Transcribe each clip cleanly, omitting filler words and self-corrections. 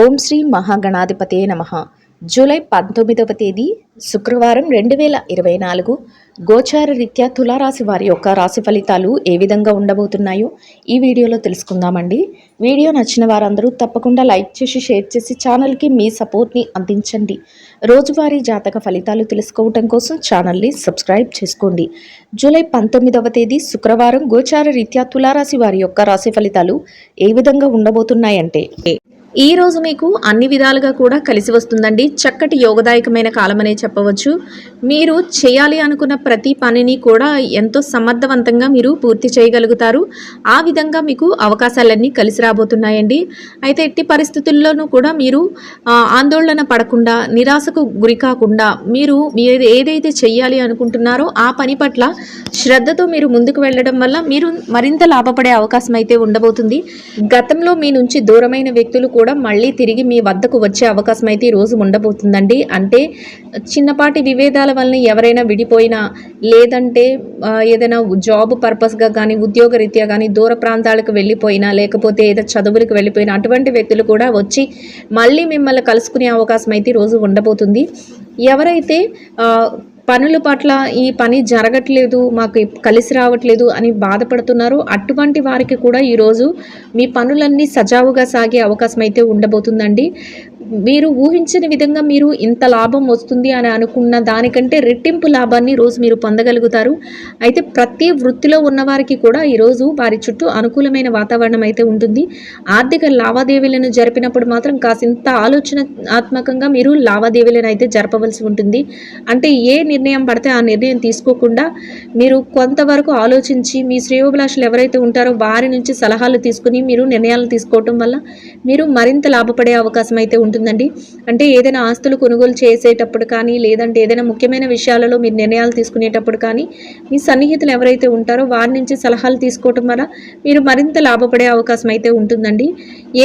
ఓం శ్రీ మహాగణాధిపతే నమః. జూలై 19వ తేదీ శుక్రవారం 2024 గోచార రీత్యా తులారాశి వారి యొక్క రాశి ఫలితాలు ఏ విధంగా ఉండబోతున్నాయో ఈ వీడియోలో తెలుసుకుందామండి. వీడియో నచ్చిన వారందరూ తప్పకుండా లైక్ చేసి షేర్ చేసి ఛానల్కి మీ సపోర్ట్ని అందించండి. రోజువారీ జాతక ఫలితాలు తెలుసుకోవటం కోసం ఛానల్ని సబ్స్క్రైబ్ చేసుకోండి. జూలై 19వ తేదీ శుక్రవారం గోచార రీత్యా తులారాశి వారి యొక్క రాశి ఫలితాలు ఏ విధంగా ఉండబోతున్నాయంటే, ఈ రోజు మీకు అన్ని విధాలుగా కూడా కలిసి వస్తుందండి. చక్కటి యోగదాయకమైన కాలం అనే చెప్పవచ్చు. మీరు చేయాలి అనుకున్న ప్రతి పనిని కూడా ఎంతో సమర్థవంతంగా మీరు పూర్తి చేయగలుగుతారు. ఆ విధంగా మీకు అవకాశాలన్నీ కలిసి రాబోతున్నాయండి. అయితే ఎట్టి పరిస్థితుల్లోనూ కూడా మీరు ఆందోళన పడకుండా, నిరాశకు గురి కాకుండా మీరు ఏదైతే చెయ్యాలి అనుకుంటున్నారో ఆ పని పట్ల శ్రద్ధతో మీరు ముందుకు వెళ్ళడం వల్ల మీరు మరింత లాభపడే అవకాశం అయితే ఉండబోతుంది. గతంలో మీ నుంచి దూరమైన వ్యక్తులు కూడా మళ్ళీ తిరిగి మీ వద్దకు వచ్చే అవకాశం అయితే ఈ రోజు ఉండబోతుందండి. అంటే చిన్నపాటి విభేదాల వలన ఎవరైనా విడిపోయినా, లేదంటే ఏదైనా జాబ్ పర్పస్గా కానీ, ఉద్యోగ రీత్యా కానీ దూర ప్రాంతాలకు వెళ్ళిపోయినా, లేకపోతే ఏదో చదువులకు వెళ్ళిపోయినా అటువంటి వ్యక్తులు కూడా వచ్చి మళ్ళీ మిమ్మల్ని కలుసుకునే అవకాశం అయితే ఈ రోజు ఉండబోతుంది. ఎవరైతే పనుల పట్ల ఈ పని జరగట్లేదు, మాకు కలిసి రావట్లేదు అని బాధపడుతున్నారో అటువంటి వారికి కూడా ఈరోజు మీ పనులన్నీ సజావుగా సాగే అవకాశం అయితే ఉండబోతుందండి. మీరు ఊహించిన విధంగా మీరు ఇంత లాభం వస్తుంది అని అనుకున్న దానికంటే రెట్టింపు లాభాన్ని రోజు మీరు పొందగలుగుతారు. అయితే ప్రతి వృత్తిలో ఉన్నవారికి కూడా ఈరోజు వారి చుట్టూ అనుకూలమైన వాతావరణం అయితే ఉంటుంది. ఆర్థిక లావాదేవీలను జరిపినప్పుడు మాత్రం కాసింత ఆలోచనాత్మకంగా మీరు లావాదేవీలను అయితే జరపవలసి ఉంటుంది. అంటే ఏ నిర్ణయం పడితే ఆ నిర్ణయం తీసుకోకుండా మీరు కొంతవరకు ఆలోచించి మీ శ్రేయోభిలాషులు ఎవరైతే ఉంటారో వారి నుంచి సలహాలు తీసుకుని మీరు నిర్ణయాలు తీసుకోవటం వల్ల మీరు మరింత లాభపడే అవకాశం అయితే ఉంటుందండి. అంటే ఏదైనా ఆస్తులు కొనుగోలు చేసేటప్పుడు కానీ, లేదంటే ఏదైనా ముఖ్యమైన విషయాలలో మీరు నిర్ణయాలు తీసుకునేటప్పుడు కానీ మీ సన్నిహితులు ఎవరైతే ఉంటారో వారి నుంచి సలహాలు తీసుకోవటం వల్ల మీరు మరింత లాభపడే అవకాశం అయితే ఉంటుందండి.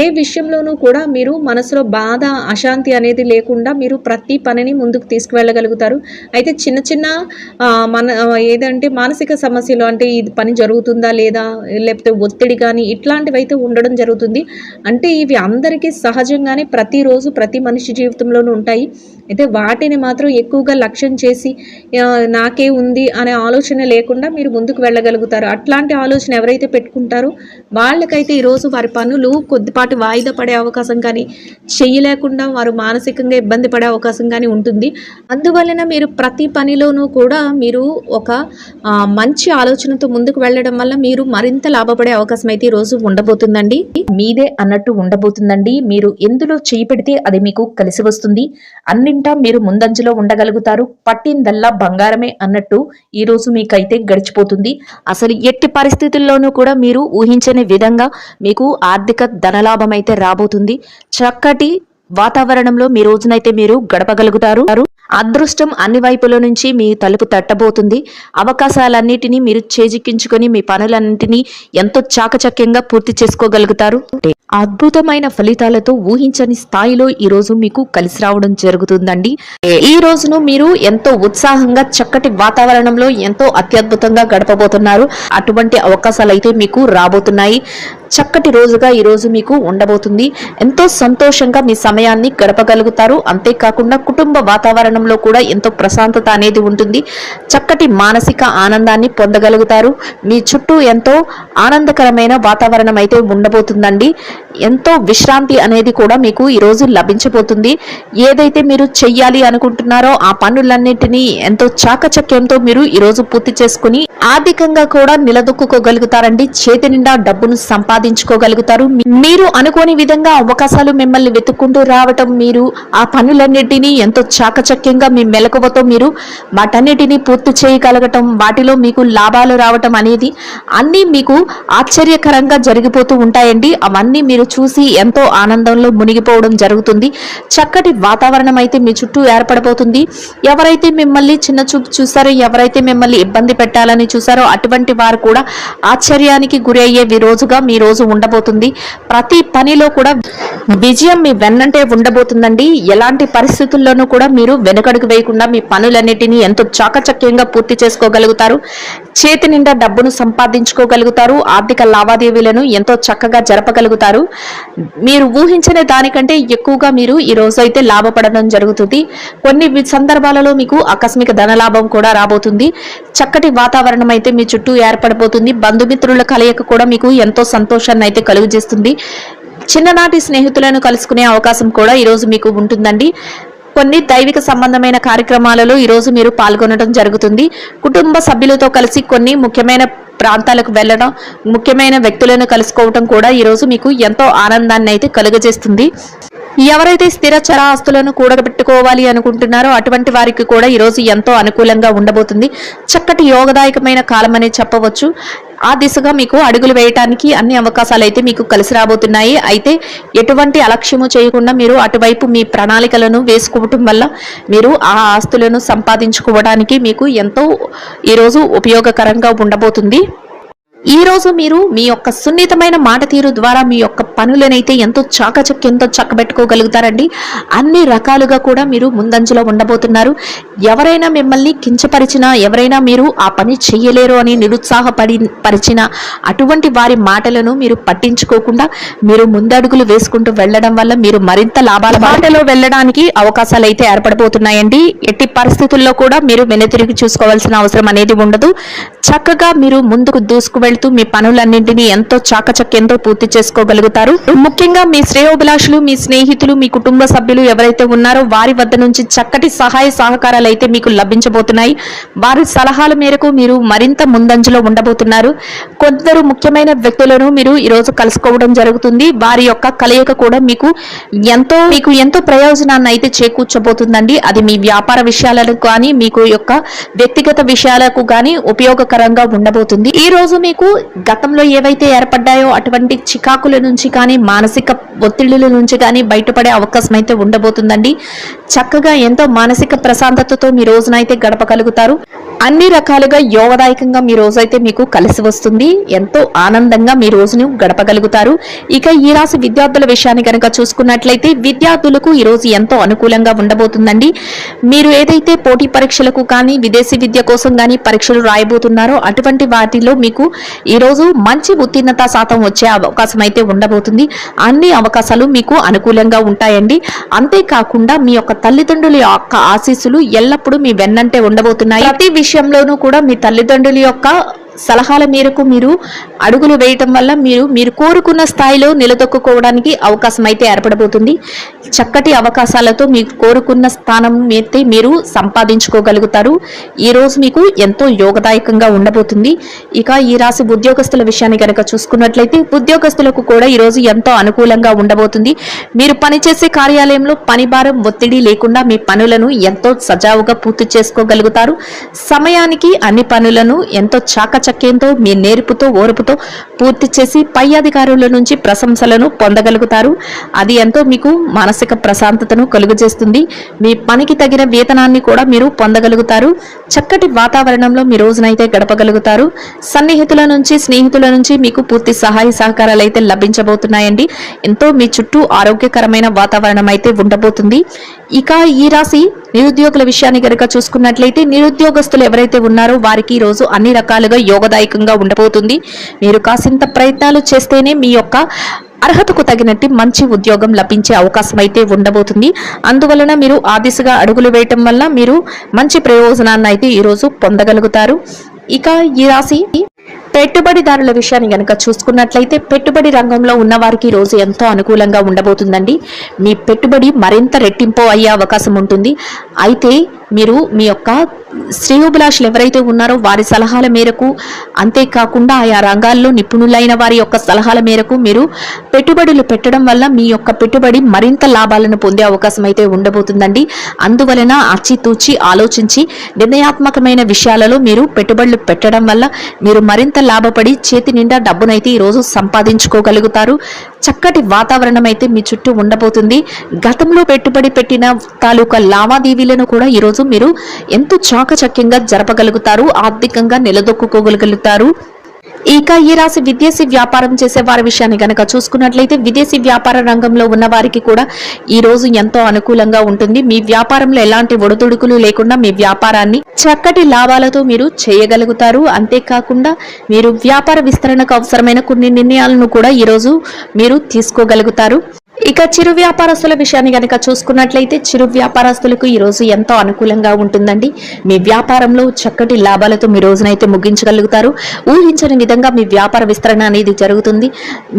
ఏ విషయంలోనూ కూడా మీరు మనసులో బాధ, అశాంతి అనేది లేకుండా మీరు ప్రతి పనిని ముందుకు తీసుకువెళ్ళగలుగుతారు. అయితే చిన్న చిన్న ఏదంటే మానసిక సమస్యలు, అంటే ఇది పని జరుగుతుందా లేదా, లేకపోతే ఒత్తిడి కానీ ఇట్లాంటివి అయితే ఉండడం జరుగుతుంది. అంటే ఇవి అందరికీ సహజంగానే ప్రతిరోజు ప్రతి మనిషి జీవితంలోనూ ఉంటాయి. అయితే వాటిని మాత్రం ఎక్కువగా లక్ష్యం చేసి నాకే ఉంది అనే ఆలోచన లేకుండా మీరు ముందుకు వెళ్ళగలుగుతారు. అట్లాంటి ఆలోచన ఎవరైతే పెట్టుకుంటారో వాళ్ళకైతే ఈరోజు వారి పనులు కొద్దిపాటి వాయిదా పడే అవకాశం కానీ, చెయ్యలేకుండా వారు మానసికంగా ఇబ్బంది పడే అవకాశం కానీ ఉంటుంది. అందువలన మీరు ప్రతి పనిలోనూ కూడా మీరు ఒక మంచి ఆలోచనతో ముందుకు వెళ్ళడం వల్ల మీరు మరింత లాభపడే అవకాశం అయితే ఈరోజు ఉండబోతుందండి. మీదే అన్నట్టు ఉండబోతుందండి. మీరు ఎందులో చేయి పెడితే అది మీకు కలిసి వస్తుంది. అన్నింటా మీరు ముందంజలో ఉండగలుగుతారు. పట్టిందల్లా బంగారమే అన్నట్టు ఈ రోజు మీకైతే గడిచిపోతుంది. అసలు ఎట్టి పరిస్థితుల్లోనూ కూడా మీరు ఊహించని విధంగా మీకు ఆర్థిక ధనలాభం అయితే రాబోతుంది. చక్కటి వాతావరణంలో మీ రోజునైతే మీరు గడపగలుగుతారు. అదృష్టం అన్ని వైపుల నుంచి మీ తలుపు తట్టబోతుంది. అవకాశాలన్నిటినీ మీరు చేజిక్కించుకొని మీ పనులన్నింటినీ ఎంతో చాకచక్యంగా పూర్తి చేసుకోగలుగుతారు. అద్భుతమైన ఫలితాలతో ఊహించని స్థాయిలో ఈ రోజు మీకు కలిసి రావడం జరుగుతుందండి. ఈ రోజును మీరు ఎంతో ఉత్సాహంగా చక్కటి వాతావరణంలో ఎంతో అత్యద్భుతంగా గడపబోతున్నారు. అటువంటి అవకాశాలు అయితే మీకు రాబోతున్నాయి. చక్కటి రోజుగా ఈ రోజు మీకు ఉండబోతుంది. ఎంతో సంతోషంగా మీ సమయాన్ని గడపగలుగుతారు. అంతేకాకుండా కుటుంబ వాతావరణంలో కూడా ఎంతో ప్రశాంతత అనేది ఉంటుంది. చక్కటి మానసిక ఆనందాన్ని పొందగలుగుతారు. మీ చుట్టూ ఎంతో ఆనందకరమైన వాతావరణం అయితే ఉండబోతుందండి. ఎంతో విశ్రాంతి అనేది కూడా మీకు ఈరోజు లభించబోతుంది. ఏదైతే మీరు చెయ్యాలి అనుకుంటున్నారో ఆ పనులన్నింటినీ ఎంతో చాకచక్యంతో మీరు ఈరోజు పూర్తి చేసుకుని ఆర్థికంగా కూడా నిలదొక్కుకోగలుగుతారండి. చేతి నిండా డబ్బును సంపాదించుకోగలుగుతారు. మీరు అనుకోని విధంగా అవకాశాలు మిమ్మల్ని వెతుక్కుంటూ రావటం, మీరు ఆ పనులన్నింటినీ ఎంతో చాకచక్యంగా మీ మెలకువతో మీరు వాటన్నిటినీ పూర్తి చేయగలగటం, వాటిలో మీకు లాభాలు రావటం అనేది అన్నీ మీకు ఆశ్చర్యకరంగా జరిగిపోతూ ఉంటాయండి. అవన్నీ మీరు చూసి ఎంతో ఆనందంలో మునిగిపోవడం జరుగుతుంది. చక్కటి వాతావరణం అయితే మీ చుట్టూ ఏర్పడబోతుంది. ఎవరైతే మిమ్మల్ని చిన్న చూపు చూసారో, ఎవరైతే మిమ్మల్ని ఇబ్బంది పెట్టాలని చూసారో అటువంటి వారు కూడా ఆశ్చర్యానికి గురి అయ్యే రోజుగా మీ రోజు ఉండబోతుంది. ప్రతి పనిలో కూడా విజయం మీ వెన్నంటే ఉండబోతుందండి. ఎలాంటి పరిస్థితుల్లోనూ కూడా మీరు వెనుకడుగు వేయకుండా మీ పనులన్నిటినీ ఎంతో చాకచక్యంగా పూర్తి చేసుకోగలుగుతారు. చేతి నిండా డబ్బును సంపాదించుకోగలుగుతారు. ఆర్థిక లావాదేవీలను ఎంతో చక్కగా జరపగలుగుతారు. మీరు ఊహించిన దానికంటే ఎక్కువగా మీరు ఈ రోజు అయితే లాభపడడం జరుగుతుంది. కొన్ని సందర్భాలలో మీకు ఆకస్మిక ధనలాభం కూడా రాబోతుంది. చక్కటి వాతావరణం అయితే మీ చుట్టూ ఏర్పడబోతుంది. బంధుమిత్రుల కలయిక కూడా మీకు ఎంతో సంతోషాన్ని అయితే కలుగజేస్తుంది. చిన్ననాటి స్నేహితులను కలుసుకునే అవకాశం కూడా ఈరోజు మీకు ఉంటుందండి. కొన్ని దైవిక సంబంధమైన కార్యక్రమాలలో ఈరోజు మీరు పాల్గొనడం జరుగుతుంది. కుటుంబ సభ్యులతో కలిసి కొన్ని ముఖ్యమైన ప్రాంతాలకు వెళ్ళడం, ముఖ్యమైన వ్యక్తులను కలుసుకోవడం కూడా ఈరోజు మీకు ఎంతో ఆనందాన్ని అయితే కలుగజేస్తుంది. ఎవరైతే స్థిర చర ఆస్తులను కూడబెట్టుకోవాలి అనుకుంటున్నారో అటువంటి వారికి కూడా ఈరోజు ఎంతో అనుకూలంగా ఉండబోతుంది. చక్కటి యోగదాయకమైన కాలం అనే చెప్పవచ్చు. ఆ దిశగా మీకు అడుగులు వేయటానికి అన్ని అవకాశాలు అయితే మీకు కలిసి రాబోతున్నాయి. అయితే ఎటువంటి అలక్ష్యము చేయకుండా మీరు అటువైపు మీ ప్రణాళికలను వేసుకోవటం వల్ల మీరు ఆ ఆస్తులను సంపాదించుకోవడానికి మీకు ఎంతో ఈరోజు ఉపయోగకరంగా ఉండబోతుంది. ఈ రోజు మీరు మీ యొక్క సున్నితమైన మాట తీరు ద్వారా మీ యొక్క పనులనైతే ఎంతో చాకచక్యంతో చక్కబెట్టుకోగలుగుతారండి. అన్ని రకాలుగా కూడా మీరు ముందంజలో ఉండబోతున్నారు. ఎవరైనా మిమ్మల్ని కించపరిచినా, ఎవరైనా మీరు ఆ పని చెయ్యలేరు అని నిరుత్సాహపరిచిన అటువంటి వారి మాటలను మీరు పట్టించుకోకుండా మీరు ముందడుగులు వేసుకుంటూ వెళ్ళడం వల్ల మీరు మరింత లాభాల బాటలో వెళ్ళడానికి అవకాశాలు అయితే ఏర్పడబోతున్నాయండి. ఎట్టి పరిస్థితుల్లో కూడా మీరు వెనుతిరిగి చూసుకోవాల్సిన అవసరం అనేది ఉండదు. చక్కగా మీరు ముందుకు దూసుకు వెళ్తూ మీ పనులన్నింటినీ ఎంతో చాకచక్యంతో పూర్తి చేసుకోగలుగుతారు. ముఖ్యంగా మీ శ్రేయోభిలాషులు, మీ స్నేహితులు, మీ కుటుంబ సభ్యులు ఎవరైతే ఉన్నారో వారి వద్ద నుంచి చక్కటి సహాయ సహకారాలు అయితే మీకు లభించబోతున్నాయి. వారి సలహాల మేరకు మీరు మరింత ముందంజలో ఉండబోతున్నారు. కొందరు ముఖ్యమైన వ్యక్తులను మీరు ఈరోజు కలుసుకోవడం జరుగుతుంది. వారి యొక్క కలయిక కూడా మీకు ఎంతో ప్రయోజనాన్ని అయితే చేకూర్చబోతుందండి. అది మీ వ్యాపార విషయాలకు కానీ, మీకు యొక్క వ్యక్తిగత విషయాలకు కానీ ఉపయోగకరంగా ఉండబోతుంది. ఈ రోజు మీకు గతంలో ఏవైతే ఏర్పడ్డాయో అటువంటి చికాకుల నుంచి కానీ, మానసిక ఒత్తిళ్ల నుంచి కానీ బయటపడే అవకాశం అయితే ఉండబోతుందండి. చక్కగా ఎంతో మానసిక ప్రశాంతతతో మీ రోజునైతే గడపగలుగుతారు. అన్ని రకాలుగా యోగదాయకంగా మీ రోజైతే మీకు కలిసి వస్తుంది. ఎంతో ఆనందంగా మీ రోజును గడపగలుగుతారు. ఇక ఈ రాశి విద్యార్థుల విషయాన్ని కనుక చూసుకున్నట్లయితే విద్యార్థులకు ఈ రోజు ఎంతో అనుకూలంగా ఉండబోతుందండి. మీరు ఏదైతే పోటీ పరీక్షలకు కానీ, విదేశీ విద్య కోసం కానీ పరీక్షలు రాయబోతున్నారో అటువంటి వాటిలో మీకు ఈ రోజు మంచి ఉత్తీర్ణత శాతం వచ్చే అవకాశం అయితే ఉండబోతుంది. అన్ని అవకాశాలు మీకు అనుకూలంగా ఉంటాయండి. అంతేకాకుండా మీ యొక్క తల్లిదండ్రుల యొక్క ఆశీస్సులు ఎల్లప్పుడూ మీ వెన్నంటే ఉండబోతున్నాయి. ప్రతి విషయంలోనూ కూడా మీ తల్లిదండ్రుల యొక్క సలహాల మేరకు మీరు అడుగులు వేయటం వల్ల మీరు కోరుకున్న స్థాయిలో నిలదొక్కుకోవడానికి అవకాశం అయితే ఏర్పడబోతుంది. చక్కటి అవకాశాలతో మీరు కోరుకున్న స్థానం అయితే మీరు సంపాదించుకోగలుగుతారు. ఈ రోజు మీకు ఎంతో యోగదాయకంగా ఉండబోతుంది. ఇక ఈ రాశి ఉద్యోగస్తుల విషయాన్ని కనుక చూసుకున్నట్లయితే ఉద్యోగస్తులకు కూడా ఈ రోజు ఎంతో అనుకూలంగా ఉండబోతుంది. మీరు పనిచేసే కార్యాలయంలో పని భారం, ఒత్తిడి లేకుండా మీ పనులను ఎంతో సజావుగా పూర్తి చేసుకోగలుగుతారు. సమయానికి అన్ని పనులను ఎంతో చాకచక్యంతో మీ నేర్పుతో, ఓర్పుతో పూర్తి చేసి పై అధికారుల నుంచి ప్రశంసలను పొందగలుగుతారు. అది ఎంతో మీకు మానసిక ప్రశాంతతను కలుగజేస్తుంది. మీ పనికి తగిన వేతనాన్ని కూడా మీరు పొందగలుగుతారు. చక్కటి వాతావరణంలో మీ రోజునైతే గడపగలుగుతారు. సన్నిహితుల నుంచి, స్నేహితుల నుంచి మీకు పూర్తి సహాయ సహకారాలు అయితే లభించబోతున్నాయండి. ఎంతో మీ చుట్టూ ఆరోగ్యకరమైన వాతావరణం అయితే ఉండబోతుంది. ఇక ఈ రాశి నిరుద్యోగుల విషయాన్ని కనుక చూసుకున్నట్లయితే నిరుద్యోగస్తులు ఎవరైతే ఉన్నారో వారికి ఈ రోజు అన్ని రకాలుగా యోగదాయకంగా ఉండబోతుంది. మీరు కాసింత ప్రయత్నాలు చేస్తేనే మీ యొక్క అర్హతకు తగినట్టు మంచి ఉద్యోగం లభించే అవకాశం అయితే ఉండబోతుంది. అందువలన మీరు ఆ దిశగా అడుగులు వేయటం వల్ల మీరు మంచి ప్రయోజనాన్ని అయితే ఈరోజు పొందగలుగుతారు. ఇక ఈ రాశి పెట్టుబడిదారుల విషయాన్ని కనుక చూసుకున్నట్లయితే పెట్టుబడి రంగంలో ఉన్న వారికి ఈ రోజు ఎంతో అనుకూలంగా ఉండబోతుందండి. మీ పెట్టుబడి మరింత రెట్టింపు అయ్యే అవకాశం ఉంటుంది. అయితే మీరు మీ యొక్క శ్రేయోభిలాషులు ఎవరైతే ఉన్నారో వారి సలహాల మేరకు, అంతేకాకుండా ఆయా రంగాల్లో నిపుణులైన వారి యొక్క సలహాల మేరకు మీరు పెట్టుబడులు పెట్టడం వల్ల మీ యొక్క పెట్టుబడి మరింత లాభాలను పొందే అవకాశం అయితే ఉండబోతుందండి. అందువలన ఆచితూచి ఆలోచించి నిర్ణయాత్మకమైన విషయాలలో మీరు పెట్టుబడులు పెట్టడం వల్ల మీరు మరింత లాభపడి చేతి నిండా డబ్బునైతే ఈరోజు సంపాదించుకోగలుగుతారు. చక్కటి వాతావరణం అయితే మీ చుట్టూ ఉండబోతుంది. గతంలో పెట్టుబడి పెట్టిన తాలూకా లావాదేవీలను కూడా ఈరోజు మీరు ఎంతో చాకచక్యంగా జరపగలుగుతారు. ఆర్థికంగా నిలదొక్కుకోగలుగుతారు. ఇక ఈ రాశి విదేశీ వ్యాపారం చేసే వారి విషయాన్ని గనక చూసుకున్నట్లయితే విదేశీ వ్యాపార రంగంలో ఉన్న వారికి కూడా ఈ రోజు ఎంతో అనుకూలంగా ఉంటుంది. మీ వ్యాపారంలో ఎలాంటి ఒడిదుడుకులు లేకుండా మీ వ్యాపారాన్ని చక్కటి లాభాలతో మీరు చేయగలుగుతారు. అంతేకాకుండా మీరు వ్యాపార విస్తరణకు అవసరమైన కొన్ని నిర్ణయాలను కూడా ఈ రోజు మీరు తీసుకోగలుగుతారు. ఇక చిరు వ్యాపారస్తుల విషయాన్ని గనక చూసుకున్నట్లయితే చిరు వ్యాపారస్తులకు ఈ రోజు ఎంతో అనుకూలంగా ఉంటుందండి. మీ వ్యాపారంలో చక్కటి లాభాలతో మీ రోజునైతే ముగించగలుగుతారు. ఊహించని విధంగా మీ వ్యాపార విస్తరణ అనేది జరుగుతుంది.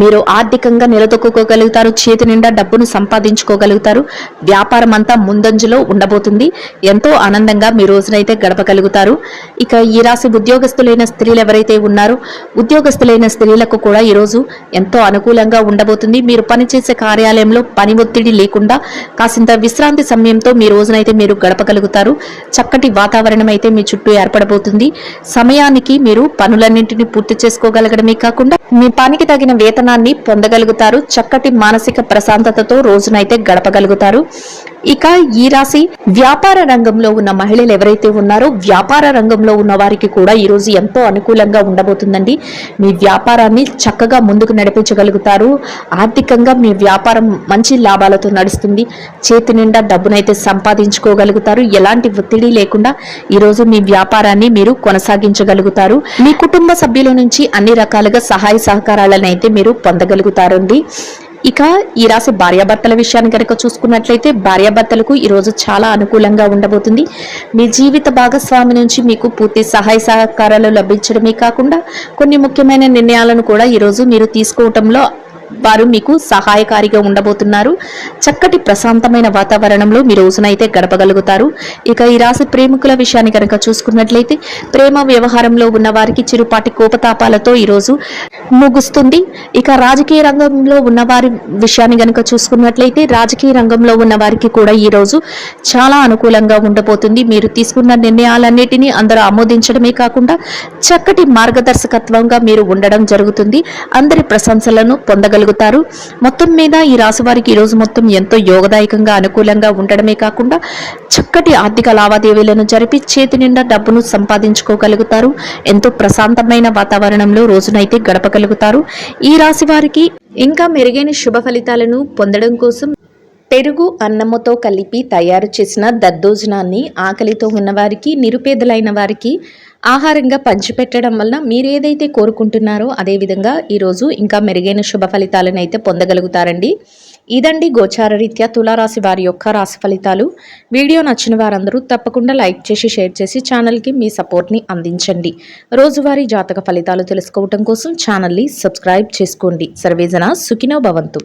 మీరు ఆర్థికంగా నిలదొక్కుకోగలుగుతారు. చేతి నిండా డబ్బును సంపాదించుకోగలుగుతారు. వ్యాపారం అంతా ముందంజలో ఉండబోతుంది. ఎంతో ఆనందంగా మీ రోజునైతే గడపగలుగుతారు. ఇక ఈ రాశి ఉద్యోగస్తులైన స్త్రీలు ఎవరైతే ఉన్నారో ఉద్యోగస్తులైన స్త్రీలకు కూడా ఈ రోజు ఎంతో అనుకూలంగా ఉండబోతుంది. మీరు పనిచేసే కార్యాలయంలో పని ఒత్తిడి లేకుండా కాసింత విశ్రాంతి సమయంతో మీ రోజునైతే మీరు గడపగలుగుతారు. చక్కటి వాతావరణం అయితే మీ చుట్టూ ఏర్పడబోతుంది. సమయానికి మీరు పనులన్నింటినీ పూర్తి చేసుకోగలగడమే కాకుండా మీ పనికి తగిన వేతనాన్ని పొందగలుగుతారు. చక్కటి మానసిక ప్రశాంతతతో రోజునైతే గడపగలుగుతారు. ఇక ఈ రాశి వ్యాపార రంగంలో ఉన్న మహిళలు ఎవరైతే ఉన్నారో వ్యాపార రంగంలో ఉన్న వారికి కూడా ఈ రోజు ఎంతో అనుకూలంగా ఉండబోతుందండి. మీ వ్యాపారాన్ని చక్కగా ముందుకు నడిపించగలుగుతారు. ఆర్థికంగా మీ వ్యాపారం మంచి లాభాలతో నడుస్తుంది. చేతి నిండా డబ్బునైతే సంపాదించుకోగలుగుతారు. ఎలాంటి ఒత్తిడి లేకుండా ఈ రోజు మీ వ్యాపారాన్ని మీరు కొనసాగించగలుగుతారు. మీ కుటుంబ సభ్యుల నుంచి అన్ని రకాలుగా సహాయ సహకారాలను అయితే మీరు పొందగలుగుతారండి. ఇక ఈ రాశి భార్యాభర్తల విషయాన్ని కనుక చూసుకున్నట్లయితే భార్యాభర్తలకు ఈ రోజు చాలా అనుకూలంగా ఉండబోతుంది. మీ జీవిత భాగస్వామి నుంచి మీకు పూర్తి సహాయ సహకారాలు లభించడమే కాకుండా కొన్ని ముఖ్యమైన నిర్ణయాలను కూడా ఈ రోజు మీరు తీసుకోవటంలో వారు మీకు సహాయకారిగా ఉండబోతున్నారు. చక్కటి ప్రశాంతమైన వాతావరణంలో మీ రోజునైతే గడపగలుగుతారు. ఇక ఈ రాశి ప్రేమికుల విషయాన్ని కనుక చూసుకున్నట్లయితే ప్రేమ వ్యవహారంలో ఉన్న వారికి చిరుపాటి కోపతాపాలతో ఈరోజు ముగుస్తుంది. ఇక రాజకీయ రంగంలో ఉన్న వారి విషయాన్ని కనుక చూసుకున్నట్లయితే రాజకీయ రంగంలో ఉన్న వారికి కూడా ఈ రోజు చాలా అనుకూలంగా ఉండబోతుంది. మీరు తీసుకున్న నిర్ణయాలన్నిటినీ అందరూ ఆమోదించడమే కాకుండా చక్కటి మార్గదర్శకత్వంగా మీరు ఉండడం జరుగుతుంది. అందరి ప్రశంసలను పొందగలుగుతారు. మొత్తం మీద ఈ రాశి వారికి ఈ రోజు మొత్తం ఎంతో యోగదాయకంగా అనుకూలంగా ఉండడమే కాకుండా చక్కటి ఆర్థిక లావాదేవీలను జరిపి చేతి నిండా డబ్బును సంపాదించుకోగలుగుతారు. ఎంతో ప్రశాంతమైన వాతావరణంలో రోజునైతే గడపగలుగుతారు. ఈ రాశి వారికి ఇంకా మెరుగైన శుభ ఫలితాలను పొందడం కోసం పెరుగు అన్నముతో కలిపి తయారు చేసిన దద్దోజనాన్ని ఆకలితో ఉన్నవారికి నిరుపేదలైన వారికి ఆహారంగా పంచిపెట్టడం వలన మీరు ఏదైతే కోరుకుంటున్నారో అదేవిధంగా ఈరోజు ఇంకా మెరుగైన శుభ ఫలితాలను అయితే పొందగలుగుతారండి. ఇదండి గోచార రీత్యా తులారాశి వారి యొక్క రాశి ఫలితాలు. వీడియో నచ్చిన వారందరూ తప్పకుండా లైక్ చేసి షేర్ చేసి ఛానల్కి మీ సపోర్ట్ని అందించండి. రోజువారీ జాతక ఫలితాలు తెలుసుకోవడం కోసం ఛానల్ని సబ్స్క్రైబ్ చేసుకోండి. సర్వేజన సుఖినో భవంతు.